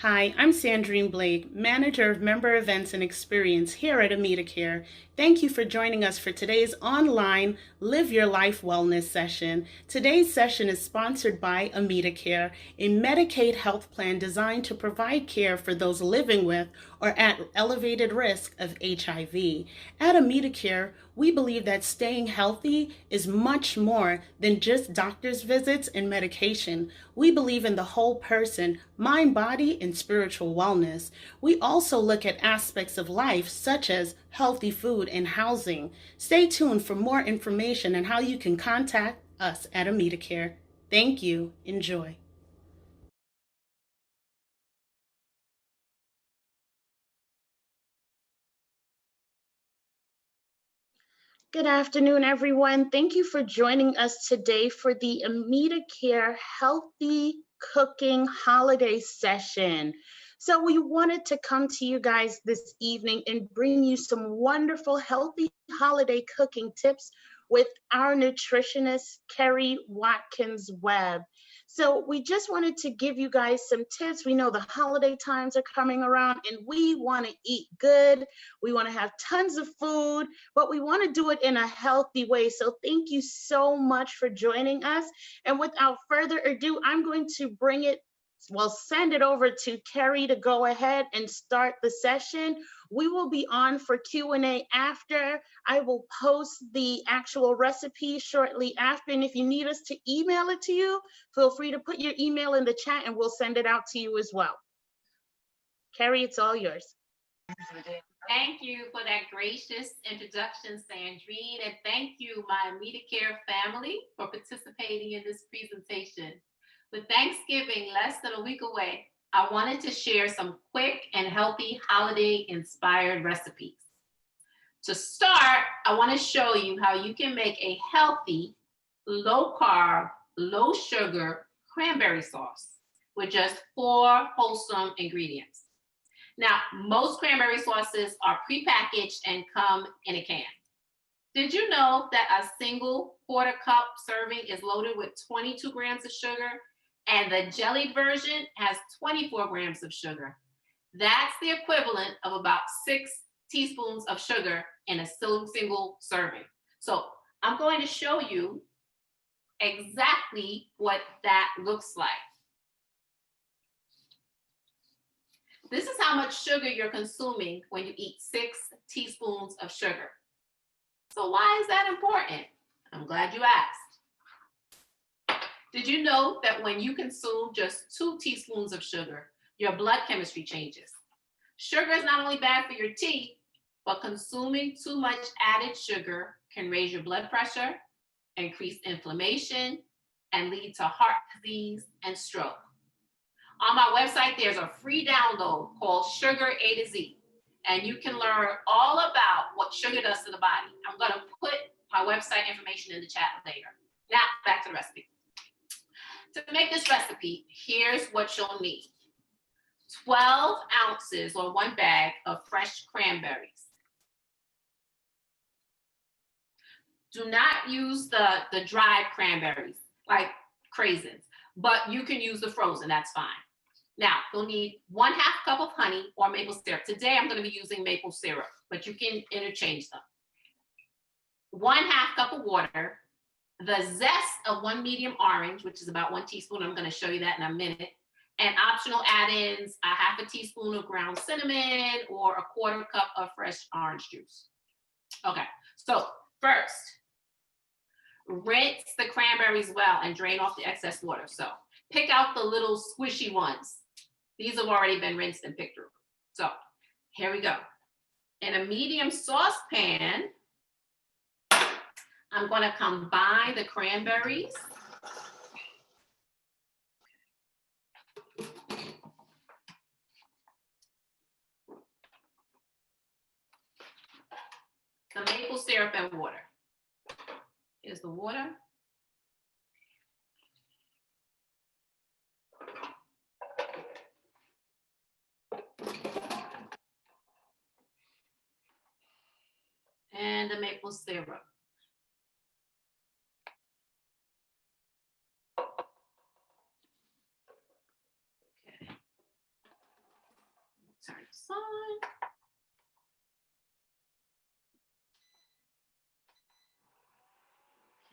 Hi, I'm Sandrine Blake, Manager of Member Events and Experience here at AmitaCare. Thank you for joining us for today's online Live Your Life Wellness session. Today's session is sponsored by AmitaCare, a Medicaid health plan designed to provide care for those living with or at elevated risk of HIV. At AmitaCare, we believe that staying healthy is much more than just doctor's visits and medication. We believe in the whole person, mind, body, and spiritual wellness. We also look at aspects of life such as healthy food and housing. Stay tuned for more information on how you can contact us at AmitaCare. Thank you. Enjoy. Good afternoon, everyone. Thank you for joining us today for the AmitaCare Healthy Cooking Holiday Session. So we wanted to come to you guys this evening and bring you some wonderful, healthy holiday cooking tips with our nutritionist, Keri Watkins-Webb. So we just wanted to give you guys some tips. We know the holiday times are coming around and we want to eat good. We want to have tons of food, but we want to do it in a healthy way. So thank you so much for joining us. And without further ado, I'm going to send it over to Keri to go ahead and start the session. We will be on for Q&A after. I will post the actual recipe shortly after. And if you need us to email it to you, feel free to put your email in the chat and we'll send it out to you as well. Keri, it's all yours. Thank you for that gracious introduction, Sandrine, and thank you, my AmitaCare family, for participating in this presentation. With Thanksgiving less than a week away, I wanted to share some quick and healthy holiday-inspired recipes. To start, I want to show you how you can make a healthy, low-carb, low-sugar cranberry sauce with just 4 wholesome ingredients. Now, most cranberry sauces are prepackaged and come in a can. Did you know that a single quarter cup serving is loaded with 22 grams of sugar, and the jellied version has 24 grams of sugar? That's the equivalent of about 6 teaspoons of sugar in a single serving. So I'm going to show you exactly what that looks like. This is how much sugar you're consuming when you eat 6 teaspoons of sugar. So why is that important? I'm glad you asked. Did you know that when you consume just 2 teaspoons of sugar, your blood chemistry changes? Sugar is not only bad for your teeth, but consuming too much added sugar can raise your blood pressure, increase inflammation, and lead to heart disease and stroke. On my website, there's a free download called Sugar A to Z, and you can learn all about what sugar does to the body. I'm going to put my website information in the chat later. Now, back to the recipe. To make this recipe, here's what you'll need. 12 ounces or 1 bag of fresh cranberries. Do not use the dried cranberries like craisins, but you can use the frozen, that's fine. Now, you'll need 1/2 cup of honey or maple syrup. Today, I'm going to be using maple syrup, but you can interchange them. 1/2 cup of water, the zest of 1 medium orange, which is about 1 teaspoon. I'm going to show you that in a minute. And optional add-ins, 1/2 teaspoon of ground cinnamon or 1/4 cup of fresh orange juice. Okay, so first, rinse the cranberries well and drain off the excess water. So pick out the little squishy ones. These have already been rinsed and picked through. So here we go. In a medium saucepan, I'm going to combine the cranberries. The maple syrup and water. Here's the water. And the maple syrup. Okay.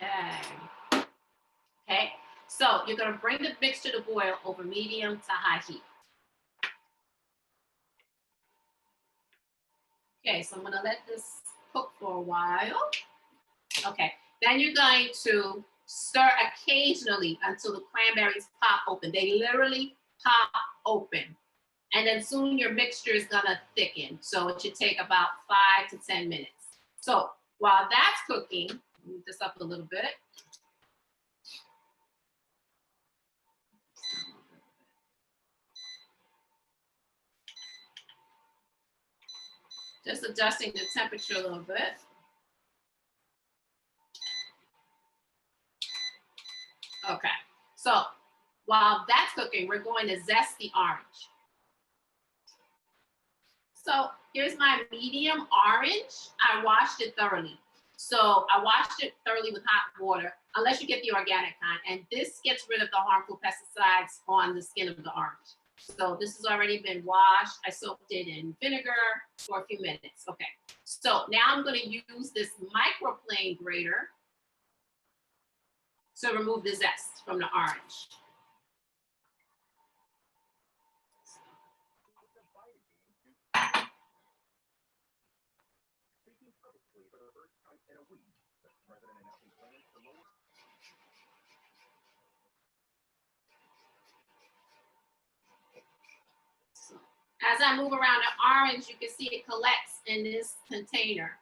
Okay. Okay. So you're going to bring the mixture to boil over medium to high heat. Okay, so I'm going to let this cook for a while. Okay, then you're going to stir occasionally until the cranberries pop open. They literally pop open. And then soon your mixture is going to thicken. So it should take about 5 to 10 minutes. So while that's cooking, move this up a little bit. Just adjusting the temperature a little bit. Okay, so while that's cooking, we're going to zest the orange. So here's my medium orange. I washed it thoroughly. So I washed it thoroughly with hot water, unless you get the organic kind. And this gets rid of the harmful pesticides on the skin of the orange. So this has already been washed. I soaked it in vinegar for a few minutes. Okay, so now I'm going to use this microplane grater to remove the zest from the orange. As I move around the orange, you can see it collects in this container.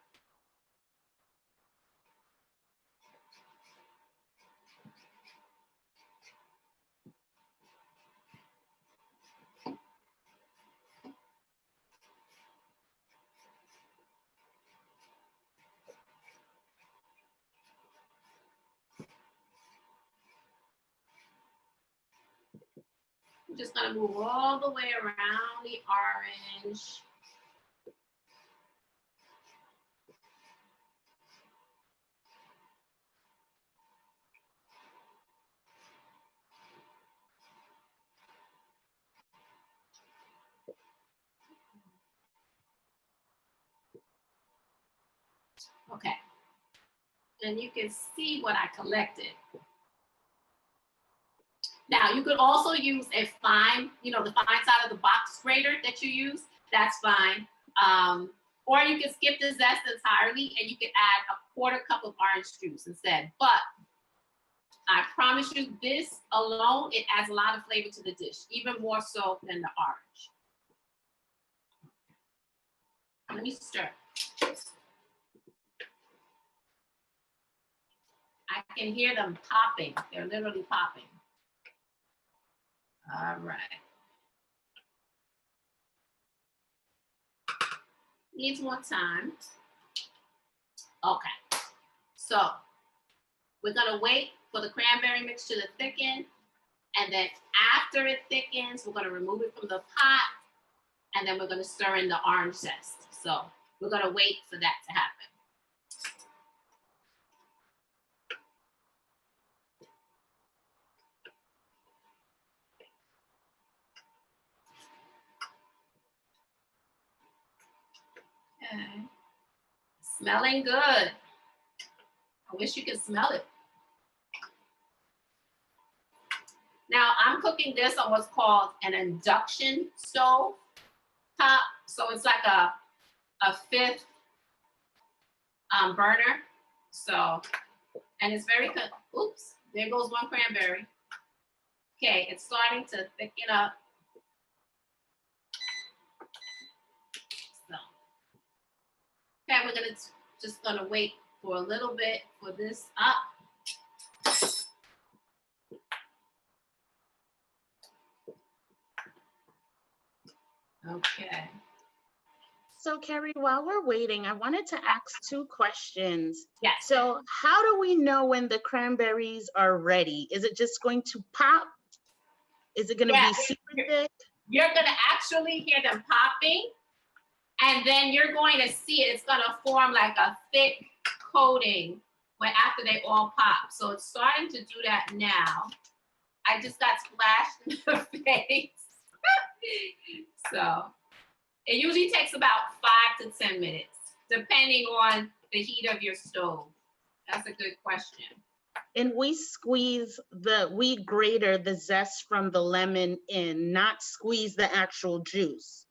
I'm just gonna move all the way around the orange. Okay, and you can see what I collected. Now, you could also use a fine, the fine side of the box grater that you use, that's fine. Or you can skip the zest entirely and you can add a 1/4 cup of orange juice instead. But I promise you, this alone, it adds a lot of flavor to the dish, even more so than the orange. Let me stir. I can hear them popping. They're literally popping. All right. Needs more time. Okay. So we're gonna wait for the cranberry mixture to thicken. And then after it thickens, we're gonna remove it from the pot. And then we're gonna stir in the orange zest. So we're gonna wait for that to happen. Okay. Smelling good. I wish you could smell it. Now I'm cooking this on what's called an induction stove top. So it's like a 5th burner. So, and it's very good. Oops, there goes one cranberry. Okay, it's starting to thicken up. So, okay, we're just gonna wait for a little bit for this up. Okay. So Keri, while we're waiting, I wanted to ask 2 questions. Yes. So how do we know when the cranberries are ready? Is it just going to pop? Is it going to be super thick? You're going to actually hear them popping, and then you're going to see it. It's going to form like a thick coating after they all pop. So it's starting to do that now. I just got splashed in the face. So it usually takes about 5 to 10 minutes, depending on the heat of your stove. That's a good question. And we grater the zest from the lemon in, not squeeze the actual juice.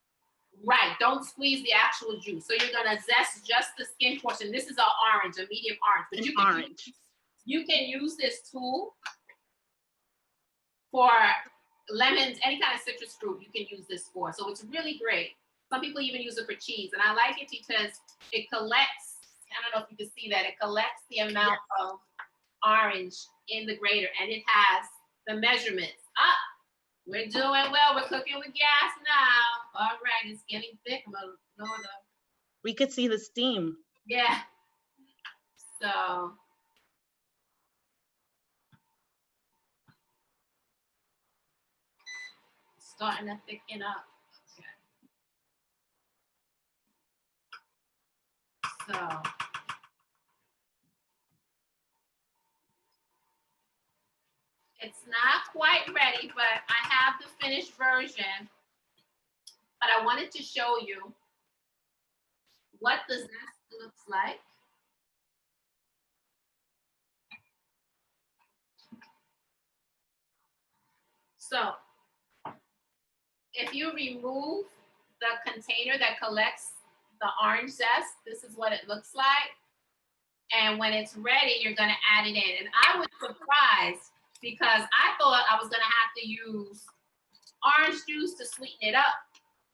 Right, don't squeeze the actual juice. So you're gonna zest just the skin portion. This is an orange, a medium orange. But you can use this tool for lemons, any kind of citrus fruit you can use this for. So it's really great. Some people even use it for cheese. And I like it because it collects, I don't know if you can see that, it collects the amount of orange in the grater, and it has the measurements. We're doing well. We're cooking with gas now. All right, it's getting thick. We could see the steam. Yeah. So starting to thicken up. Okay. So it's not quite ready, but I have the finished version. But I wanted to show you what the zest looks like. So if you remove the container that collects the orange zest, this is what it looks like. And when it's ready, you're gonna add it in. And I was surprised because I thought I was gonna have to use orange juice to sweeten it up,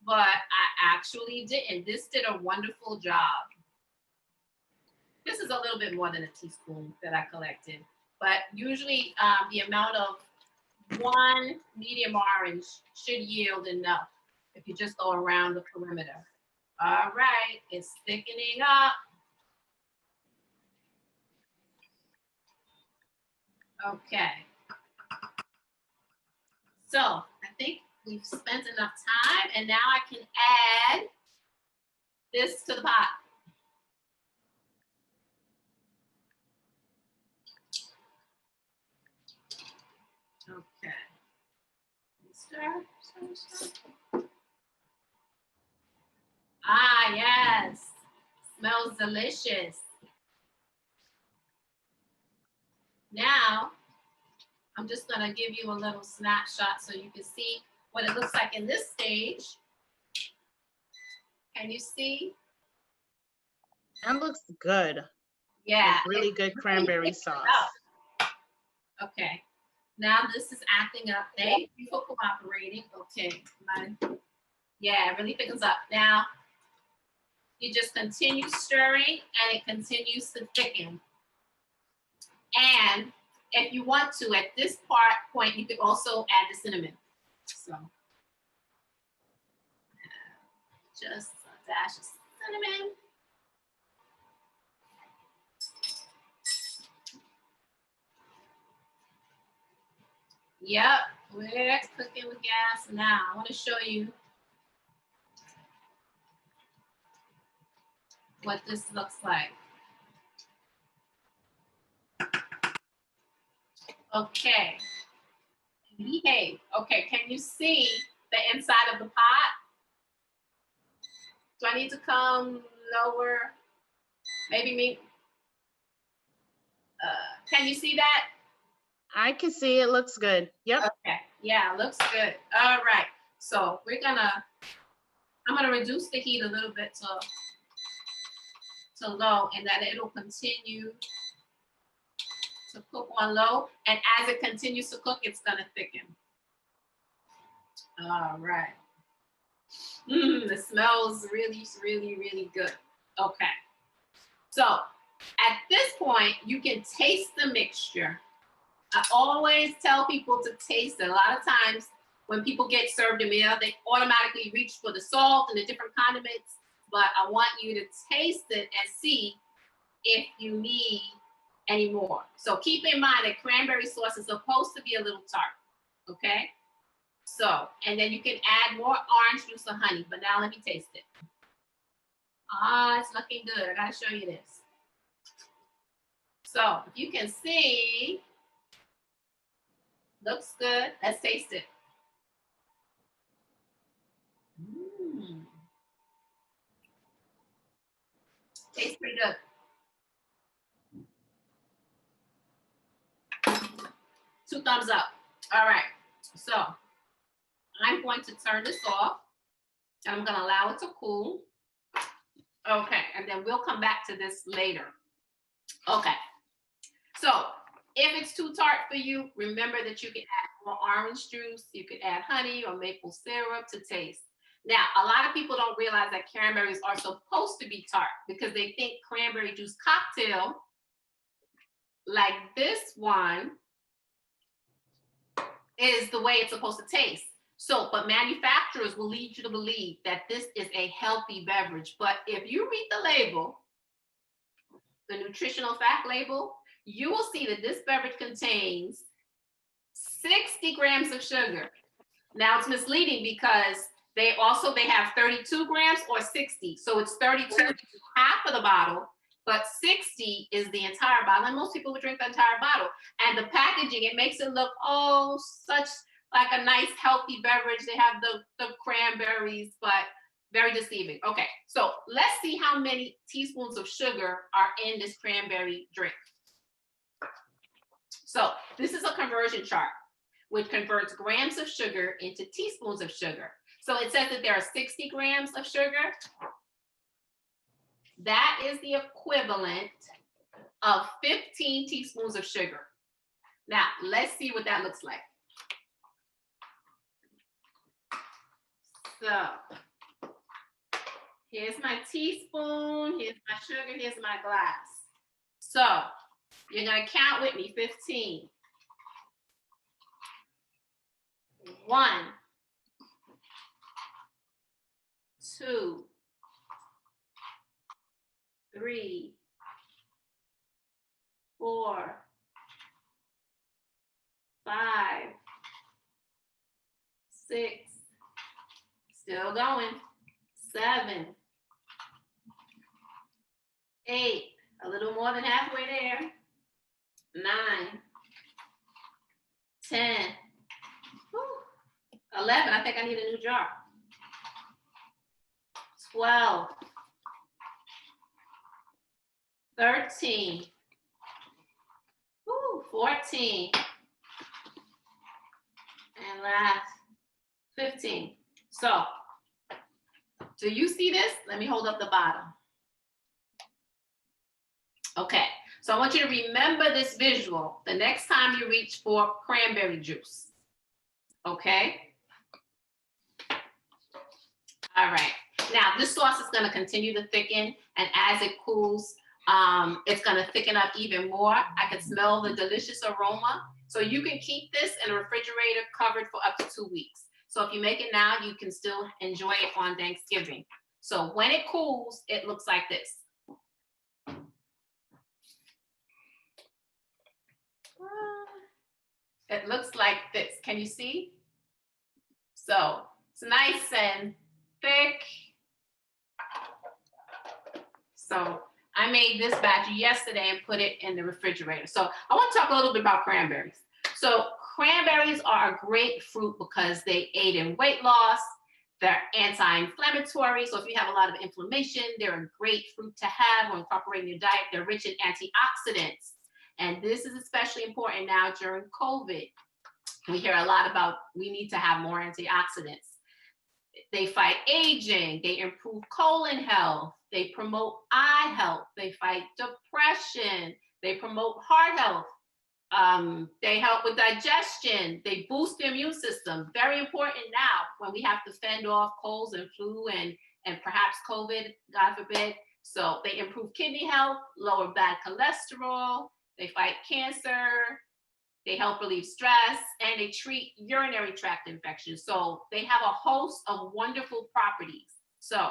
but I actually didn't. This did a wonderful job. This is a little bit more than a teaspoon that I collected, but usually the amount of one medium orange should yield enough if you just go around the perimeter. All right, it's thickening up. Okay. So I think we've spent enough time, and now I can add this to the pot. Okay. Stir, stir, stir. Ah, yes. Smells delicious. Now, I'm just gonna give you a little snapshot so you can see what it looks like in this stage. Can you see? That looks good. Yeah. Like really good cranberry sauce. Okay. Now this is acting up. Thank you for cooperating. Okay. Yeah, it really thickens up. Now, you just continue stirring and it continues to thicken. And if you want to, at this point, you can also add the cinnamon. So, just a dash of cinnamon. Yep, we're cooking with gas now. I want to show you what this looks like. Okay. Behave. Okay, can you see the inside of the pot? Do I need to come lower? Maybe me. Can you see that? I can see it looks good. Yep. Okay. Yeah, looks good. All right. So I'm gonna reduce the heat a little bit to low, and then it'll continue to cook on low. And as it continues to cook, it's gonna thicken. All right. It smells really, really, really good. Okay. So at this point, you can taste the mixture. I always tell people to taste it. A lot of times when people get served a meal, they automatically reach for the salt and the different condiments, but I want you to taste it and see if you need any more. So keep in mind that cranberry sauce is supposed to be a little tart, okay? So, and then you can add more orange juice or honey, but now let me taste it. It's looking good. I gotta show you this. So, if you can see, looks good. Let's taste it. Tastes pretty good. 2 thumbs up. All right, so I'm going to turn this off. I'm going to allow it to cool. Okay, and then we'll come back to this later. Okay, so if it's too tart for you, remember that you can add more orange juice, you can add honey or maple syrup to taste. Now, a lot of people don't realize that cranberries are supposed to be tart because they think cranberry juice cocktail, like this one, is the way it's supposed to taste. So, but manufacturers will lead you to believe that this is a healthy beverage. But if you read the label, the nutritional fact label, you will see that this beverage contains 60 grams of sugar. Now it's misleading because they have 32 grams or 60. So it's 32, half of the bottle, but 60 is the entire bottle. And most people would drink the entire bottle. And the packaging, it makes it look, oh, such like a nice healthy beverage. They have the cranberries, but very deceiving. Okay, so let's see how many teaspoons of sugar are in this cranberry drink. So this is a conversion chart, which converts grams of sugar into teaspoons of sugar. So it says that there are 60 grams of sugar. That is the equivalent of 15 teaspoons of sugar. Now, let's see what that looks like. So here's my teaspoon, here's my sugar, here's my glass. So you're gonna count with me, 15. 1, 2, 3, 4, 5, 6, still going, 7, 8, a little more than halfway there, 9, 10, 11, I think I need a new jar, 12, 13, 14, and last, 15. So, do you see this? Let me hold up the bottom. Okay, so I want you to remember this visual the next time you reach for cranberry juice. Okay? All right. Now, this sauce is going to continue to thicken, and as it cools, it's going to thicken up even more. I can smell the delicious aroma. So you can keep this in a refrigerator covered for up to 2 weeks. So if you make it now, you can still enjoy it on Thanksgiving. So when it cools, it looks like this. It looks like this. Can you see? So it's nice and thick. So I made this batch yesterday and put it in the refrigerator. So I want to talk a little bit about cranberries. So cranberries are a great fruit because they aid in weight loss. They're anti-inflammatory. So if you have a lot of inflammation, they're a great fruit to have or incorporate in your diet. They're rich in antioxidants. And this is especially important now during COVID. We hear a lot about we need to have more antioxidants. They fight aging, they improve colon health, they promote eye health, they fight depression, they promote heart health, they help with digestion, they boost the immune system. Very important now when we have to fend off colds and flu and perhaps COVID, God forbid. So they improve kidney health, lower bad cholesterol, they fight cancer, they help relieve stress, and they treat urinary tract infections. So they have a host of wonderful properties. So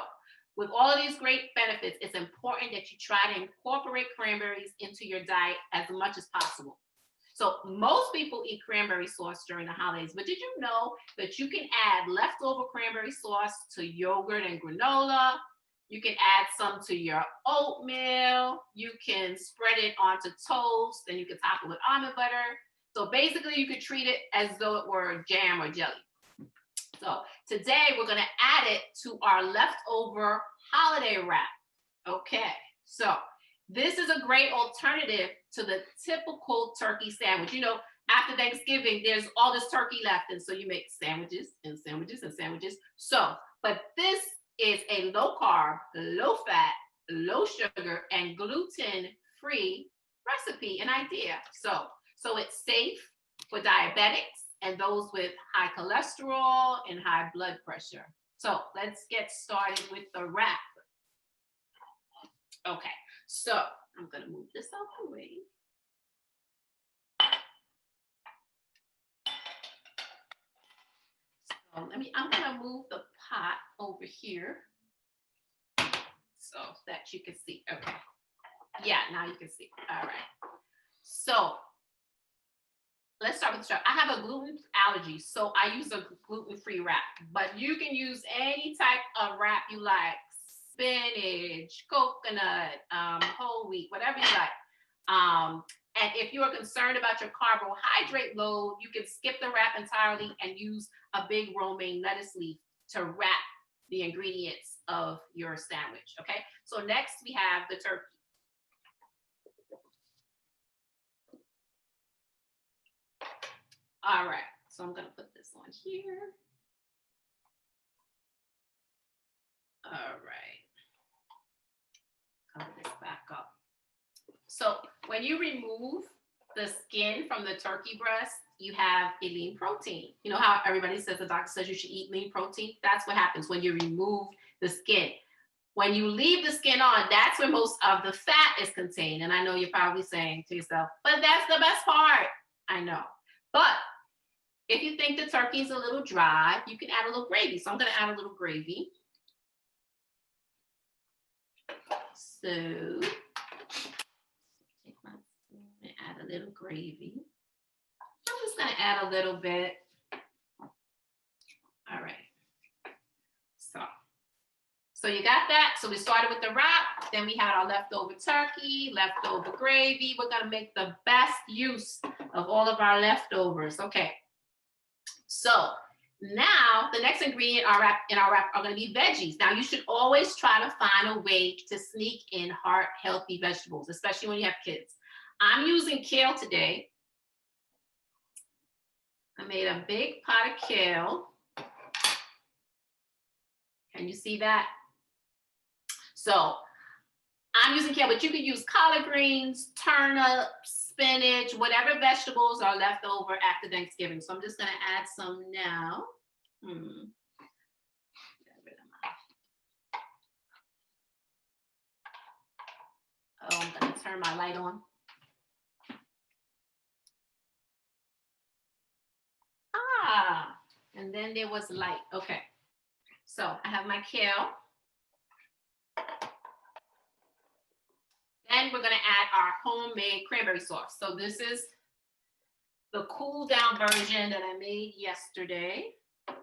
with all of these great benefits, it's important that you try to incorporate cranberries into your diet as much as possible. So most people eat cranberry sauce during the holidays, but did you know that you can add leftover cranberry sauce to yogurt and granola? You can add some to your oatmeal. You can spread it onto toast, and you can top it with almond butter. So basically, you could treat it as though it were jam or jelly. So today, we're going to add it to our leftover holiday wrap. Okay, so this is a great alternative to the typical turkey sandwich. You know, after Thanksgiving, there's all this turkey left. And so you make sandwiches and sandwiches and sandwiches. So, but this is a low carb, low fat, low sugar, and gluten-free recipe and idea. So it's safe for diabetics and those with high cholesterol and high blood pressure. So let's get started with the wrap. Okay, so I'm gonna move this out the way. So I'm gonna move the pot over here so that you can see. Okay, yeah, now you can see. All right, so let's start with the start. I have a gluten allergy, so I use a gluten-free wrap, but you can use any type of wrap you like. Spinach, coconut, whole wheat, whatever you like. And if you are concerned about your carbohydrate load, you can skip the wrap entirely and use a big romaine lettuce leaf to wrap the ingredients of your sandwich, okay? So next we have the turkey. All right, so I'm gonna put this on here. All right. Cover this back up. So when you remove the skin from the turkey breast, you have a lean protein. You know how everybody says, the doctor says you should eat lean protein? That's what happens when you remove the skin. When you leave the skin on, that's where most of the fat is contained. And I know you're probably saying to yourself, but that's the best part. I know. But if you think the turkey is a little dry, you can add a little gravy. So I'm going to add a little gravy. So take my spoon and add a little gravy. I'm just going to add a little bit. All right. So you got that. So we started with the wrap. Then we had our leftover turkey, leftover gravy. We're going to make the best use of all of our leftovers. Okay. So now the next ingredient in our wrap are going to be veggies. Now you should always try to find a way to sneak in heart-healthy vegetables, especially when you have kids. I'm using kale today. I made a big pot of kale. Can you see that? So I'm using kale, but you can use collard greens, turnips, spinach, whatever vegetables are left over after Thanksgiving. So I'm just going to add some now. Oh, I'm going to turn my light on. And then there was light. Okay. So I have my kale. Then we're going to add our homemade cranberry sauce. So this is the cool down version that I made yesterday. A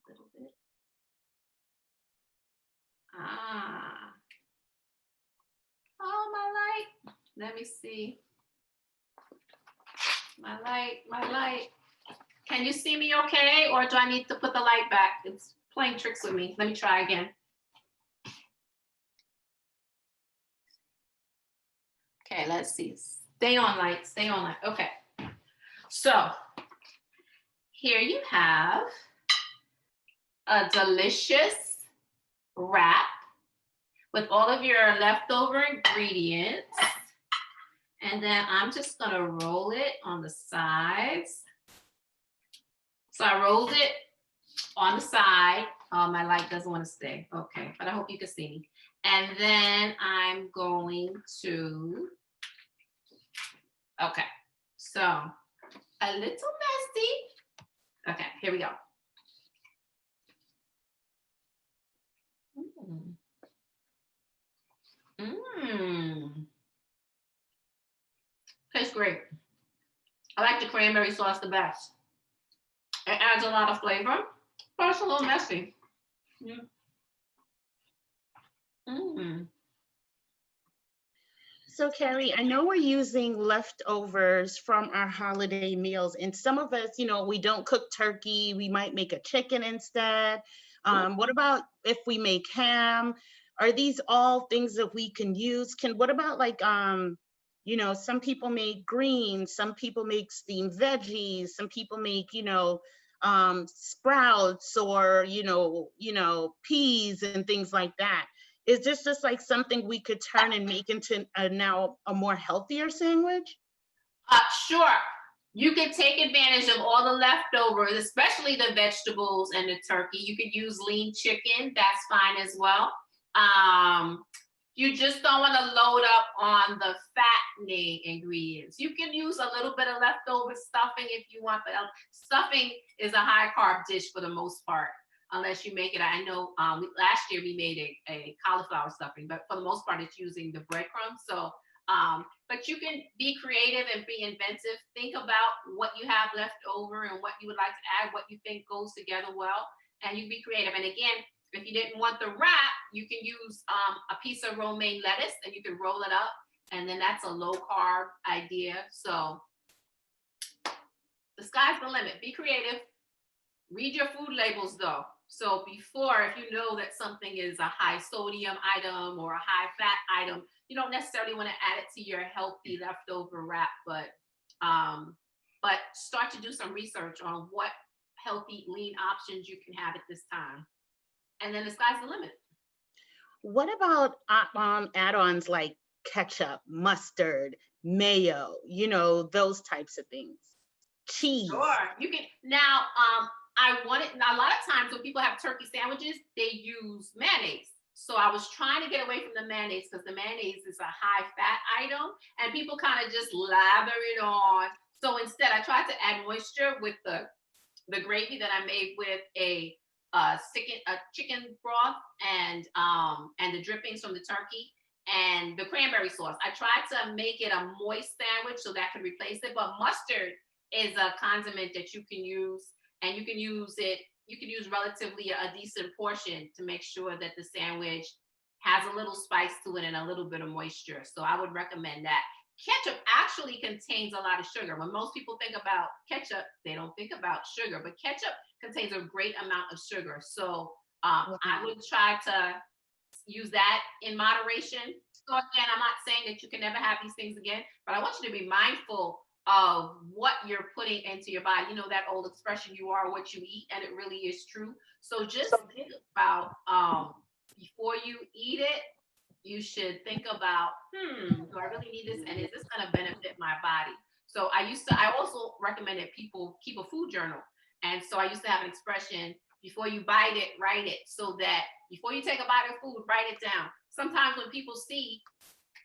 little bit. Oh, my light. Let me see. My light. Can you see me okay? Or do I need to put the light back? It's playing tricks with me. Let me try again. Okay, let's see. Stay on light. Okay. So here you have a delicious wrap with all of your leftover ingredients. And then I'm just going to roll it on the sides. So I rolled it on the side. Oh, my light doesn't want to stay. Okay, but I hope you can see me. And then I'm going to, okay, so a little messy. Okay, here we go. Tastes great. I like the cranberry sauce the best. It adds a lot of flavor, but it's a little messy. So Keri, I know we're using leftovers from our holiday meals, and some of us, we don't cook turkey. We might make a chicken instead. What about if we make ham? Are these all things that we can use? What about like You know, some people make greens, some people make steamed veggies, some people make, sprouts, or, peas and things like that. Is this just like something we could turn and make into now a more healthier sandwich? Sure. You can take advantage of all the leftovers, especially the vegetables and the turkey. You could use lean chicken. That's fine as well. Um, you just don't want to load up on the fattening ingredients. You can use a little bit of leftover stuffing if you want, but stuffing is a high carb dish for the most part, unless you make it. I know last year we made a cauliflower stuffing, but for the most part, it's using the breadcrumbs. So but you can be creative and be inventive. Think about what you have left over and what you would like to add, what you think goes together well, and you be creative. And again, if you didn't want the wrap, you can use a piece of romaine lettuce and you can roll it up, and then that's a low carb idea. So the sky's the limit. Be creative. Read your food labels though. So before, if you know that something is a high sodium item or a high fat item, you don't necessarily want to add it to your healthy leftover wrap, but start to do some research on what healthy lean options you can have at this time. And then the sky's the limit. What about add-ons like ketchup, mustard, mayo, those types of things? Cheese. Sure. You can now a lot of times when people have turkey sandwiches, they use mayonnaise. So I was trying to get away from the mayonnaise because the mayonnaise is a high fat item and people kind of just lather it on. So instead I tried to add moisture with the gravy that I made with a chicken broth and the drippings from the turkey and the cranberry sauce. I tried to make it a moist sandwich so that could replace it, but mustard is a condiment that you can use, and you can use relatively a decent portion to make sure that the sandwich has a little spice to it and a little bit of moisture. So I would recommend that. Ketchup actually contains a lot of sugar. When most people think about ketchup, they don't think about sugar, but ketchup contains a great amount of sugar. So I would try to use that in moderation. So again, I'm not saying that you can never have these things again, but I want you to be mindful of what you're putting into your body. You know that old expression, you are what you eat, and it really is true. So just think about before you eat it, you should think about, do I really need this? And is this going to benefit my body? So I also recommend that people keep a food journal. And so I used to have an expression, before you bite it, write it, so that before you take a bite of food, write it down. Sometimes when people see,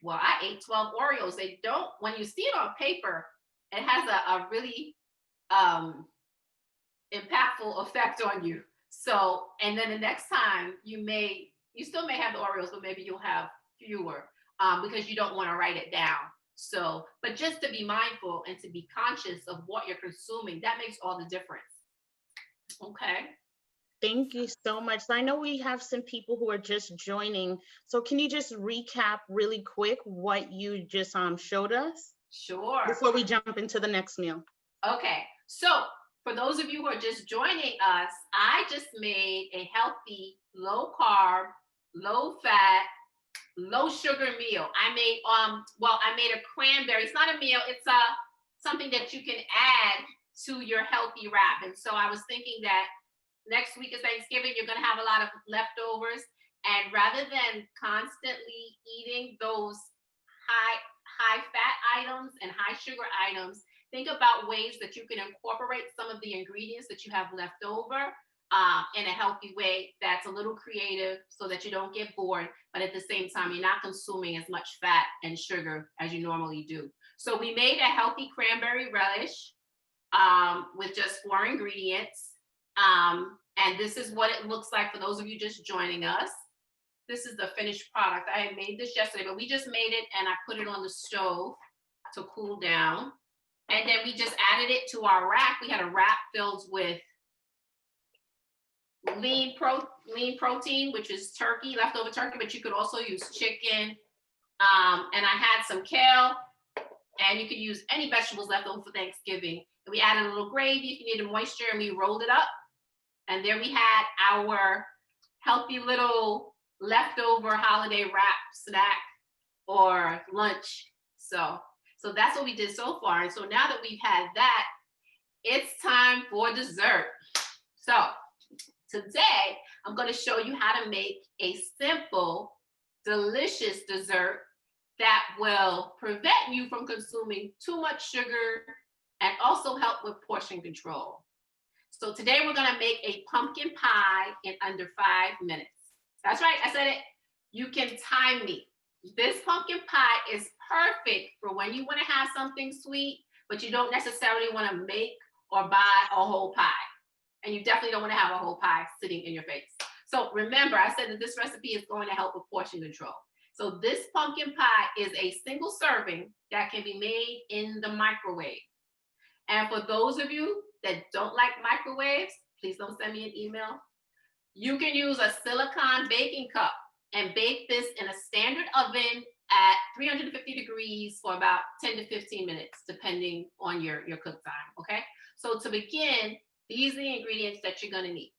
well, I ate 12 Oreos, they don't, when you see it on paper, it has a really impactful effect on you. So, and then the next time you still may have the Oreos, but maybe you'll have fewer because you don't want to write it down. So, but just to be mindful and to be conscious of what you're consuming, that makes all the difference. Okay. Thank you so much. So I know we have some people who are just joining. So can you just recap really quick what you just showed us? Sure. Before we jump into the next meal. Okay. So for those of you who are just joining us, I just made a healthy, low carb, low fat, low sugar meal. I made a cranberry. It's not a meal. It's something that you can add to your healthy wrap. And so I was thinking that next week is Thanksgiving. You're going to have a lot of leftovers. And rather than constantly eating those high fat items and high sugar items, think about ways that you can incorporate some of the ingredients that you have left over in a healthy way that's a little creative so that you don't get bored, but at the same time, you're not consuming as much fat and sugar as you normally do. So we made a healthy cranberry relish with just 4 ingredients. And this is what it looks like for those of you just joining us. This is the finished product. I had made this yesterday, but we just made it and I put it on the stove to cool down. And then we just added it to our wrap. We had a wrap filled with lean protein, which is turkey, leftover turkey, but you could also use chicken. And I had some kale, and you could use any vegetables left over for Thanksgiving. And we added a little gravy if you needed moisture, and we rolled it up. And there we had our healthy little leftover holiday wrap snack or lunch. So So that's what we did so far. And so now that we've had that, it's time for dessert. So today, I'm going to show you how to make a simple, delicious dessert that will prevent you from consuming too much sugar and also help with portion control. So today we're going to make a pumpkin pie in under 5 minutes. That's right, I said it. You can time me. This pumpkin pie is perfect for when you want to have something sweet, but you don't necessarily want to make or buy a whole pie. And you definitely don't want to have a whole pie sitting in your face. So remember, I said that this recipe is going to help with portion control. So this pumpkin pie is a single serving that can be made in the microwave. And for those of you that don't like microwaves, please don't send me an email. You can use a silicone baking cup and bake this in a standard oven at 350 degrees for about 10 to 15 minutes, depending on your cook time, okay? So to begin, these are the ingredients that you're gonna need.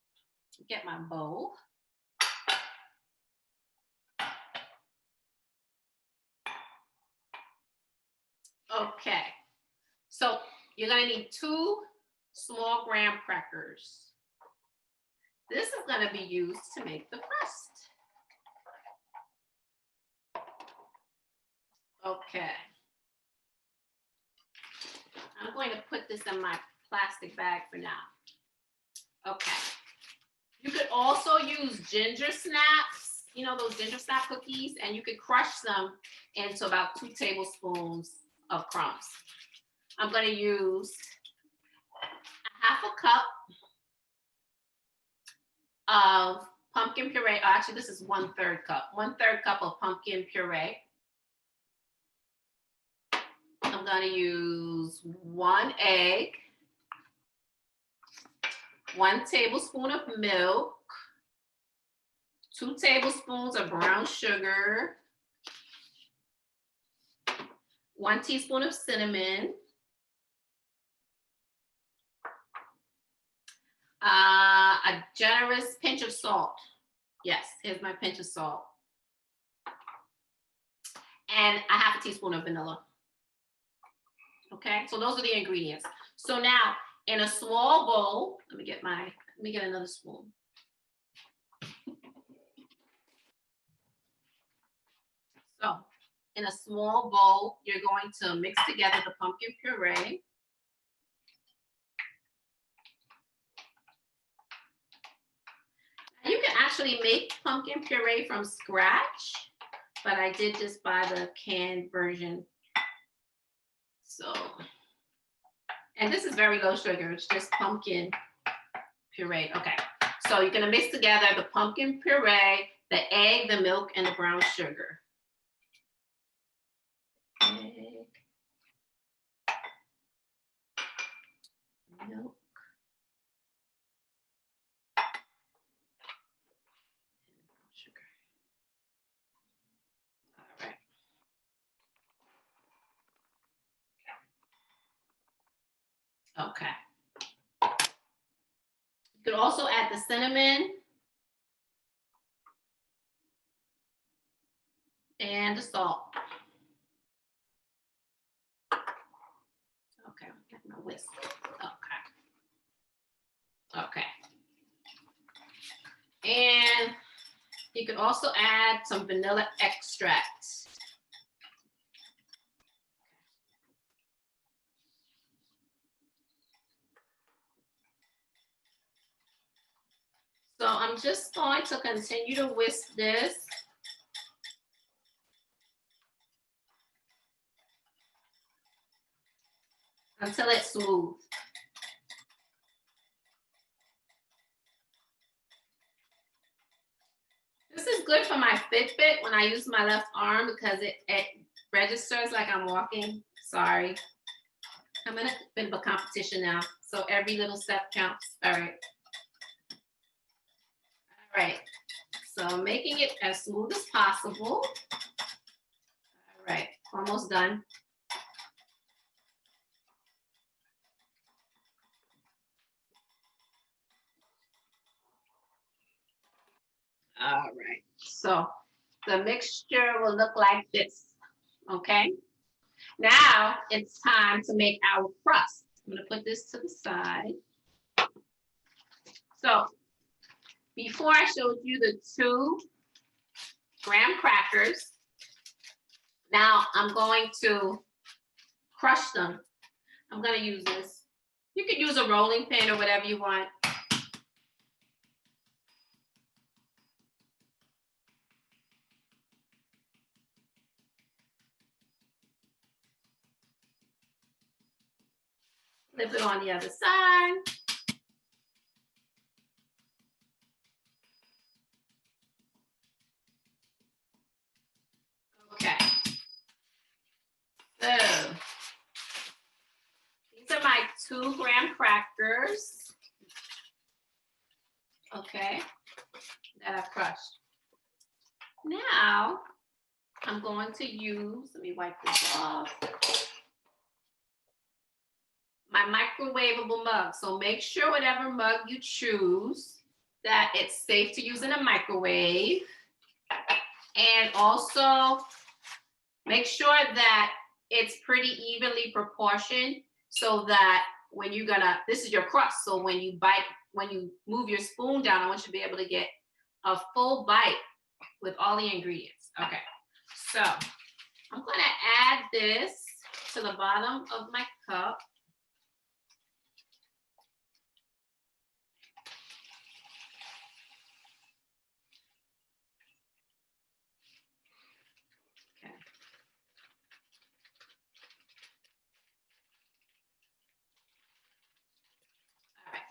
Get my bowl. Okay, so you're gonna need 2 small graham crackers. This is gonna be used to make the crust. Okay. I'm going to put this in my plastic bag for now. Okay. You could also use ginger snaps, you know, those ginger snap cookies, and you could crush them into about 2 tablespoons of crumbs. I'm going to use a half a cup of pumpkin puree. Actually, this is 1/3 cup. 1/3 cup of pumpkin puree. I'm going to use 1 egg, 1 tablespoon of milk, 2 tablespoons of brown sugar, 1 teaspoon of cinnamon, a generous pinch of salt. Yes, here's my pinch of salt. And a half a teaspoon of vanilla. Okay, so those are the ingredients. So now in a small bowl, let me get another spoon. So in a small bowl, you're going to mix together the pumpkin puree. You can actually make pumpkin puree from scratch, but I did just buy the canned version. So, and this is very low sugar. It's just pumpkin puree. Okay, so you're gonna mix together the pumpkin puree, the egg, the milk, and the brown sugar. Egg, milk, sugar. All right. Okay. You could also add the cinnamon and the salt. Okay, I'm getting my whisk. Okay. And you could also add some vanilla extract. So I'm just going to continue to whisk this. Until it's smooth. This is good for my Fitbit when I use my left arm because it registers like I'm walking. Sorry. I'm in a bit of a competition now, so every little step counts. All right. All right. So making it as smooth as possible. All right, almost done. All right, so the mixture will look like this, okay? Now it's time to make our crust. I'm gonna put this to the side. So before I showed you the 2 graham crackers, now I'm going to crush them. I'm gonna use this. You can use a rolling pin or whatever you want. Flip it on the other side. Okay. So these are my 2 graham crackers. Okay, that I've crushed. Now I'm going to use, let me wipe this off, my microwavable mug. So make sure whatever mug you choose that it's safe to use in a microwave. And also make sure that it's pretty evenly proportioned so that when you're gonna, this is your crust. So when you bite, when you move your spoon down, I want you to be able to get a full bite with all the ingredients. Okay, so I'm gonna add this to the bottom of my cup. Okay. All right.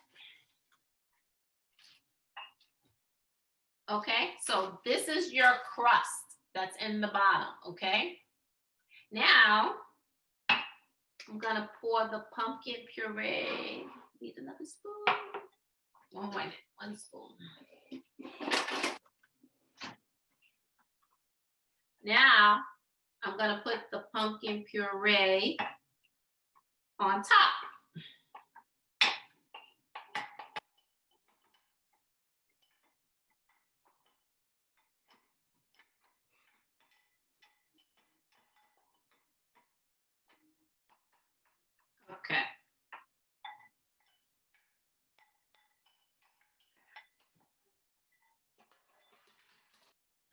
Okay, so this is your crust that's in the bottom, okay? Now, I'm gonna pour the pumpkin puree. Need another spoon? Oh, wait, 1 spoon. Now, I'm gonna put the pumpkin puree on top. Okay.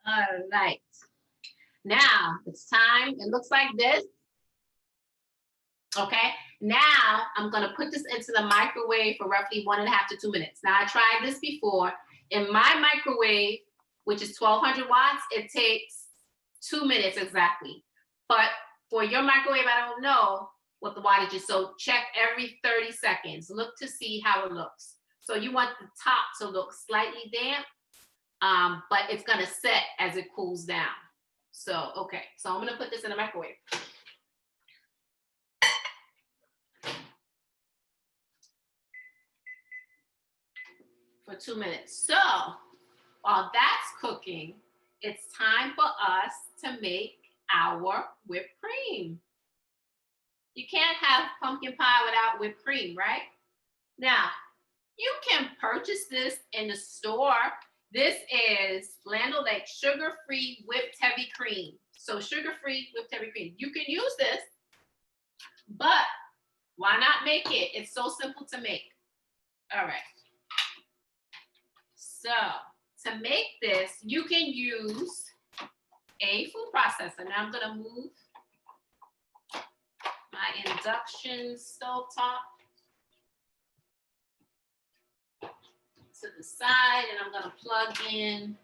All right. Now it's time. It looks like this. Okay. Now I'm gonna put this into the microwave for roughly 1.5 to 2 minutes. Now I tried this before. In my microwave, which is 1200 watts, it takes 2 minutes exactly. But for your microwave, I don't know what the wattage is. So check every 30 seconds. Look to see how it looks. So you want the top to look slightly damp, but it's gonna set as it cools down. So, okay, so I'm gonna put this in the microwave. For 2 minutes. So, while that's cooking, it's time for us to make our whipped cream. You can't have pumpkin pie without whipped cream, right? Now, you can purchase this in the store. This is Land O'Lakes sugar-free whipped heavy cream. So sugar-free whipped heavy cream. You can use this, but why not make it? It's so simple to make. All right. So to make this, you can use a food processor. Now I'm gonna move my induction stovetop to the side, and I'm gonna plug in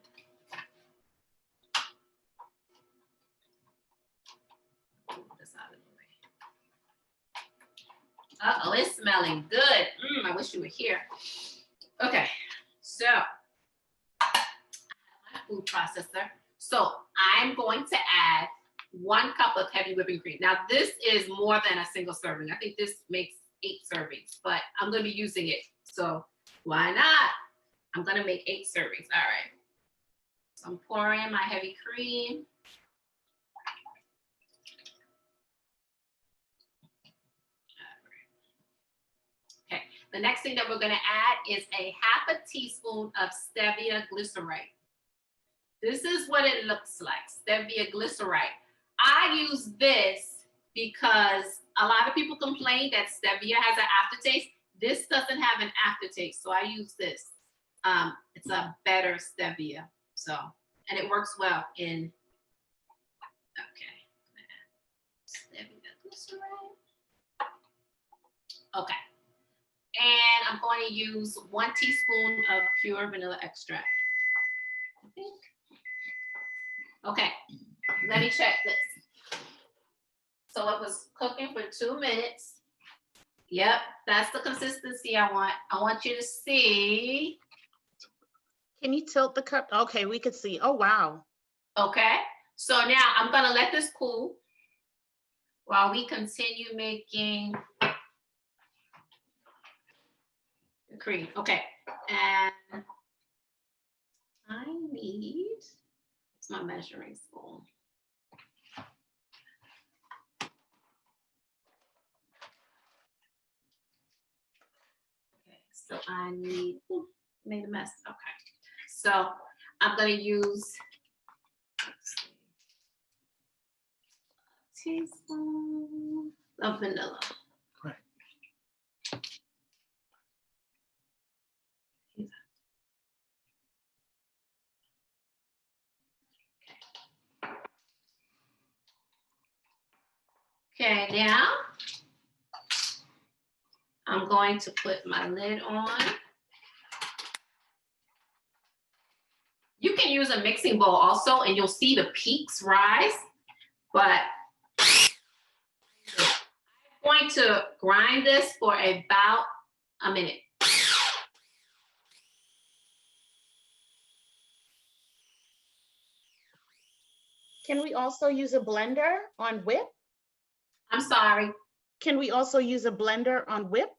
this out of the way. Uh-oh, it's smelling good. I wish you were here. Okay, so my food processor. So I'm going to add 1 cup of heavy whipping cream. Now this is more than a single serving. I think this makes 8 servings, but I'm gonna be using it. So why not? I'm gonna make 8 servings, all right. So I'm pouring my heavy cream. Okay, the next thing that we're gonna add is a 1/2 teaspoon of stevia glycerite. This is what it looks like, stevia glycerite. I use this because a lot of people complain that stevia has an aftertaste. This doesn't have an aftertaste, so I use this. It's a better stevia, so, and it works well in, okay, stevia glycerol. Okay, and I'm going to use 1 teaspoon of pure vanilla extract, I think. Okay, let me check this. So it was cooking for 2 minutes. Yep, that's the consistency I want. I want you to see. Can you tilt the cup? Okay, we could see. Oh, wow. Okay, so now I'm gonna let this cool while we continue making the cream. Okay, and I need, it's my measuring spoon. Okay, so I need, ooh, made a mess. Okay, so I'm gonna use, teaspoon of vanilla. Right. Okay, now I'm going to put my lid on. You can use a mixing bowl also, and you'll see the peaks rise, but I'm going to grind this for about a minute. Can we also use a blender on whip? I'm sorry. Can we also use a blender on whip?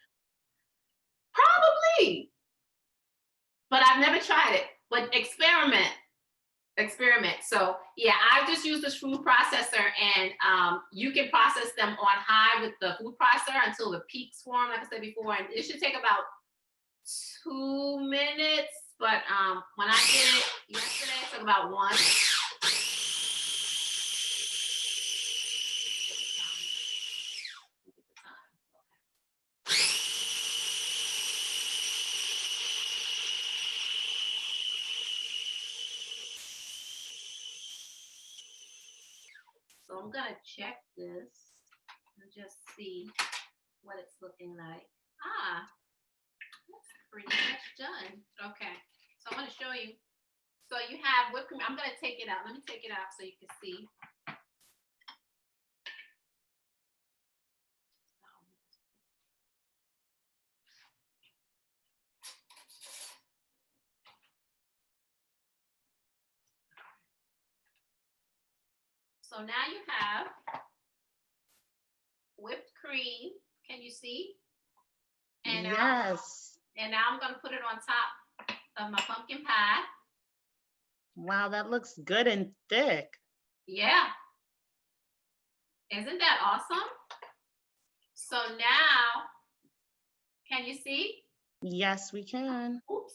Probably, but I've never tried it. But experiment. So yeah, I just use this food processor, and you can process them on high with the food processor until the peaks form, like I said before, and it should take about 2 minutes. But when I did it yesterday, it took about 1. So I'm gonna check this and just see what it's looking like. Ah, that's pretty much done. Okay, so I'm gonna show you. So you have whipped cream. I'm gonna take it out. Let me take it out so you can see. So now you have whipped cream. Can you see? And Yes. now I'm gonna put it on top of my pumpkin pie. Wow, that looks good and thick. Yeah. Isn't that awesome? So now, can you see? Yes, we can. Oops.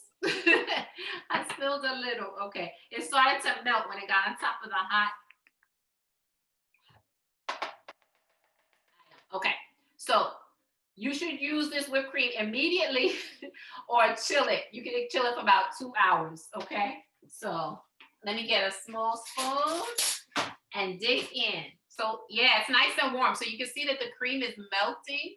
I spilled a little. Okay. It started to melt when it got on top of the hot. Okay. So you should use this whipped cream immediately or chill it. You can chill it for about 2 hours. Okay. So let me get a small spoon and dig in. So yeah, it's nice and warm. So you can see that the cream is melting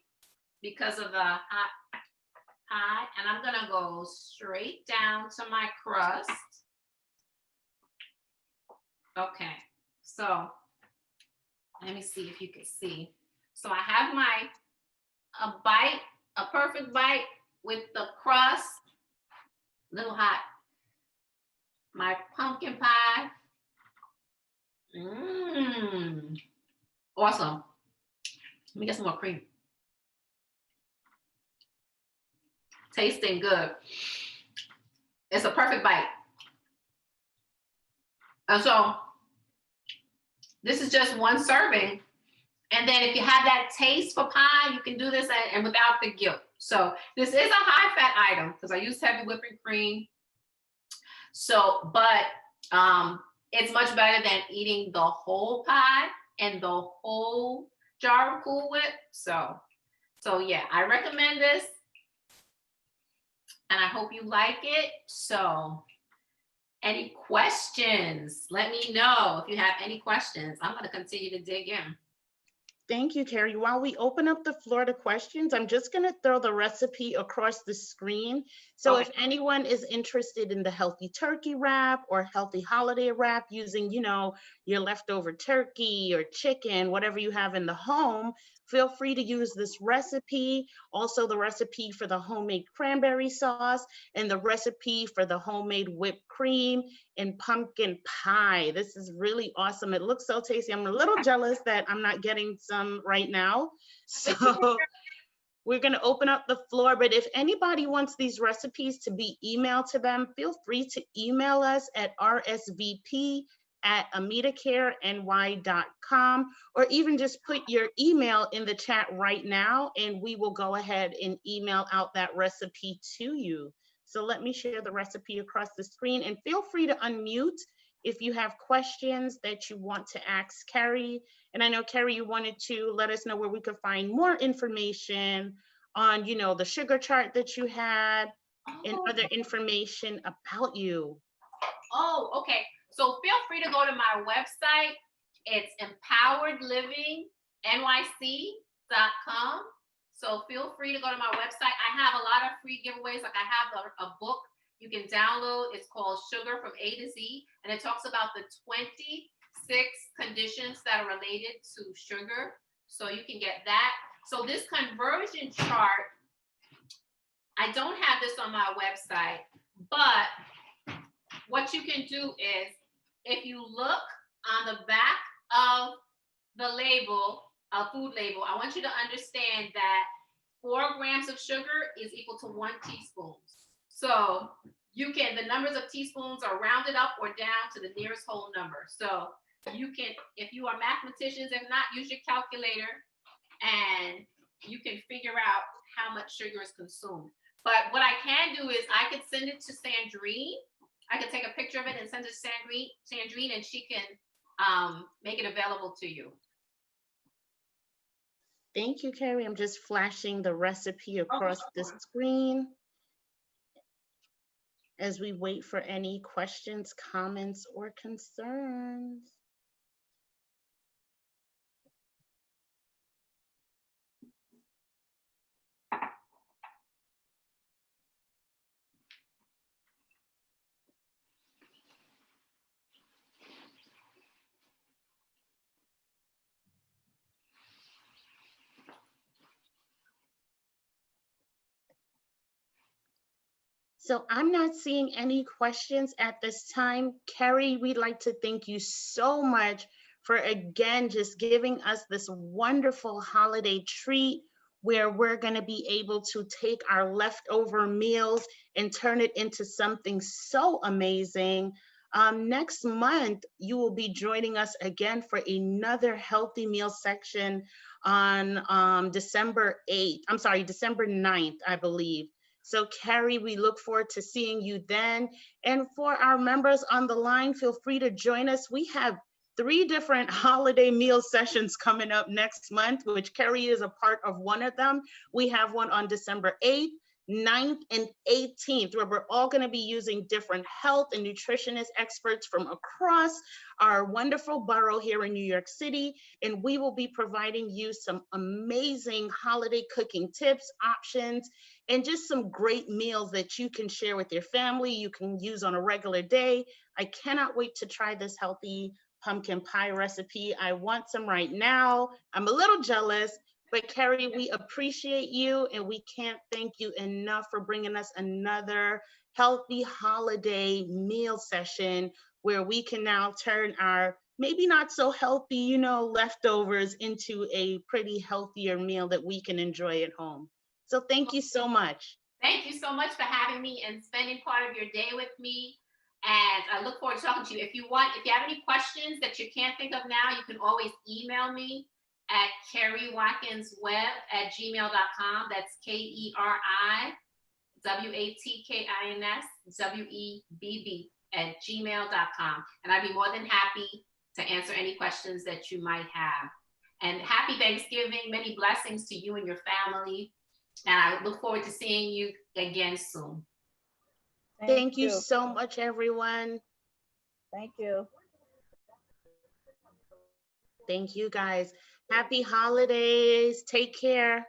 because of the hot pie. And I'm gonna go straight down to my crust. Okay, so let me see if you can see. So I have a perfect bite with the crust, a little hot. My pumpkin pie. Awesome. Let me get some more cream. Tasting good. It's a perfect bite. And so this is just 1 serving. And then if you have that taste for pie, you can do this and without the guilt. So this is a high fat item because I use heavy whipping cream. So, but it's much better than eating the whole pie and the whole jar of Cool Whip. So yeah, I recommend this, and I hope you like it. So any questions? Let me know if you have any questions. I'm going to continue to dig in. Thank you, Keri. While we open up the floor to questions, I'm just going to throw the recipe across the screen. So if anyone is interested in the healthy turkey wrap or healthy holiday wrap using, your leftover turkey or chicken, whatever you have in the home, feel free to use this recipe. Also the recipe for the homemade cranberry sauce and the recipe for the homemade whipped cream and pumpkin pie. This is really awesome. It looks so tasty. I'm a little jealous that I'm not getting some right now. So we're going to open up the floor, but if anybody wants these recipes to be emailed to them, feel free to email us at rsvp@amitacareny.com, or even just put your email in the chat right now, and we will go ahead and email out that recipe to you. So let me share the recipe across the screen, and feel free to unmute if you have questions that you want to ask Keri. And I know, Keri, you wanted to let us know where we could find more information on, the sugar chart that you had and other information about you. Oh, okay. So feel free to go to my website. It's empoweredlivingnyc.com. So feel free to go to my website. I have a lot of free giveaways. Like I have a book you can download. It's called Sugar from A to Z, and it talks about the 26 conditions that are related to sugar. So you can get that. So this conversion chart, I don't have this on my website, but what you can do is, if you look on the back of the label, a food label, I want you to understand that 4 grams of sugar is equal to 1 teaspoon. So the numbers of teaspoons are rounded up or down to the nearest whole number. So you can, if you are mathematicians, if not, use your calculator and you can figure out how much sugar is consumed. But what I can do is I could send it to Sandrine. I could take a picture of it and send it to Sandrine, and she can make it available to you. Thank you, Keri. I'm just flashing the recipe across the screen as we wait for any questions, comments, or concerns. So I'm not seeing any questions at this time. Keri, we'd like to thank you so much for, again, just giving us this wonderful holiday treat where we're going to be able to take our leftover meals and turn it into something so amazing. Next month, you will be joining us again for another healthy meal section on December 9th, I believe. So Keri, we look forward to seeing you then. And for our members on the line, feel free to join us. We have 3 different holiday meal sessions coming up next month, which Keri is a part of one of them. We have one on December 8th, 9th, and 18th, where we're all going to be using different health and nutritionist experts from across our wonderful borough here in New York City. And we will be providing you some amazing holiday cooking tips, options, and just some great meals that you can share with your family, you can use on a regular day. I cannot wait to try this healthy pumpkin pie recipe. I want some right now. I'm a little jealous, but Keri, we appreciate you, and we can't thank you enough for bringing us another healthy holiday meal session where we can now turn our maybe not so healthy, leftovers into a pretty healthier meal that we can enjoy at home. So thank you so much. Thank you so much for having me and spending part of your day with me. And I look forward to talking to you. If you have any questions that you can't think of now, you can always email me at KeriWatkins-Webb@gmail.com. That's KeriWatkins@gmail.com. And I'd be more than happy to answer any questions that you might have. And happy Thanksgiving. Many blessings to you and your family. And I look forward to seeing you again soon. Thank you so much, everyone. Thank you. Thank you, guys. Happy holidays. Take care.